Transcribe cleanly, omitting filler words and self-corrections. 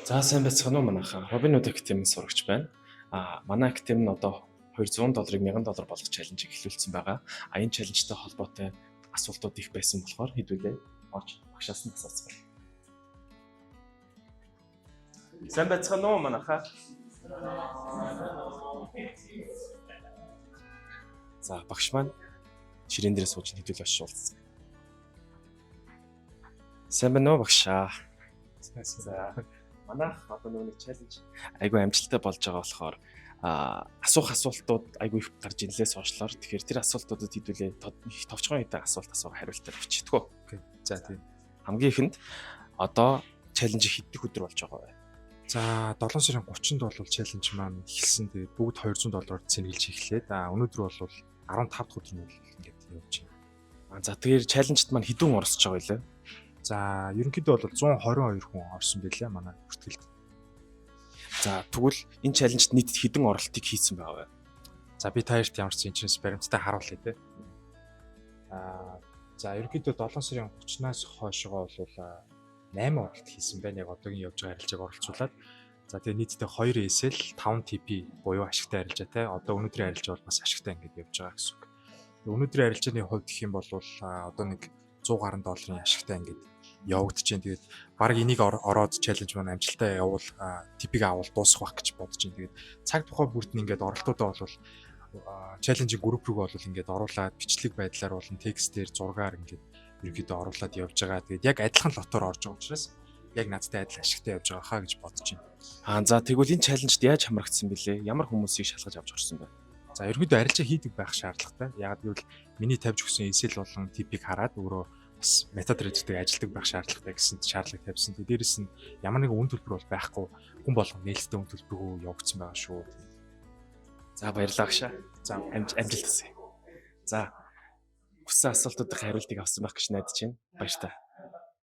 За сайн байцгаана уу манайхаа. Robinhood Academy сурагч байна. Манай Academy нь одоо $200-ыг $1000 болгох чаленжийг эхлүүлсэн байгаа. Энэ чаленжтай холбоотой асуултууд их байсан болохоор хэдүүлээ орж багшаас нь асууцгаая. Сайн байцгаана уу манайхаа. За багш маань ширээн дээр сууж хэдүүл очиж. Сайн байна уу багшаа? За манайх одоо нэг чаленж айгүй амжилттай болж байгаа болохоор асуух асуултууд айгүй их гарч инлээ сошиалор. Тэгэхээр тэр асуултуудад хэдүүлээ товчхон хэдэн асуулт хариултаар биччихдэггүй. Окей. За тийм. Хамгийн ихэнд одоо чаленж хэддэх өдөр болж байгаа вэ? За 7 сарын 30-нд бол чаленж маань эхэлсэн. Тэгээд бүгд $200-оор цэнгэлж эхлээд өнөөдөр бол 15 дахь өдөр нь ингээд явж байна. За тэгэхээр чаленжт маань хэдэн орсож байгаа вэ? За ерөнхийдөө бол 122 хүн орсон байлаа манай бүртгэлд. За тэгвэл энэ чаленжт нийт хэдэн оролтыг хийсэн байгаа вэ? За би таярт ямар ч энэчнээс баримттай харуулъя те. За ерөнхийдөө 7 сарын 30-наас хойшоо бол 8 оролт хийсэн байна. Яг одоогийн явж байгаа арилжааг оролцуулаад. За тэгээ нийтдээ 2 ESL 5 TP буюу ашигтай арилжаа те. Одоо өнөөдрийн арилжаа бол бас ашигтай ингээд явж байгаа гэсэн үг. Өнөөдрийн арилжааны хувьд гэх юм бол одоо нэг $100 ашигтай ингээд явагдаж байна. Тэгээд баг энийг ороод чаленж маань амжилттай явуул типийг авал дуусах байх гэж бодож байна. Тэгээд цаг тухай бүрд нь ингээд оролтуудаа бол чаленжийн групп рүү бол ингээд оруулаад бичлэг байдлаар болон текстээр зургаар ингээд ерөөдөө оруулаад явж байгаа. Тэгээд яг адилхан лотоор орж байгаа учраас яг надтай адил ашигтай явж байгаа хаа гэж бодож байна. За тэгвэл энэ чаленжд яаж хамрагдсан бэлээ? Ямар хүмүүсийг шалгаж авч орсон бэ? За ерөөдөө арилжаа хийдэг байх шаардлагатай. Яг гэвэл миний тавьж өгсөн ESL болон типийг хараад өөрөө бас MetaTrader-тэй ажилдаг байх шаардлагатай гэсэн шаардлага тавьсан. Дээрээс нь ямар нэгэн үн төлбөр бол байхгүй. Хүн болгон нээлттэй үн төлбөрөөр явагдсан байгаа шүү. За баярлалаа агшаа. За амжилт хүсье. За хүссэн асуултуудын хариултыг авсан байх гэж найдаж байна. Баяр та.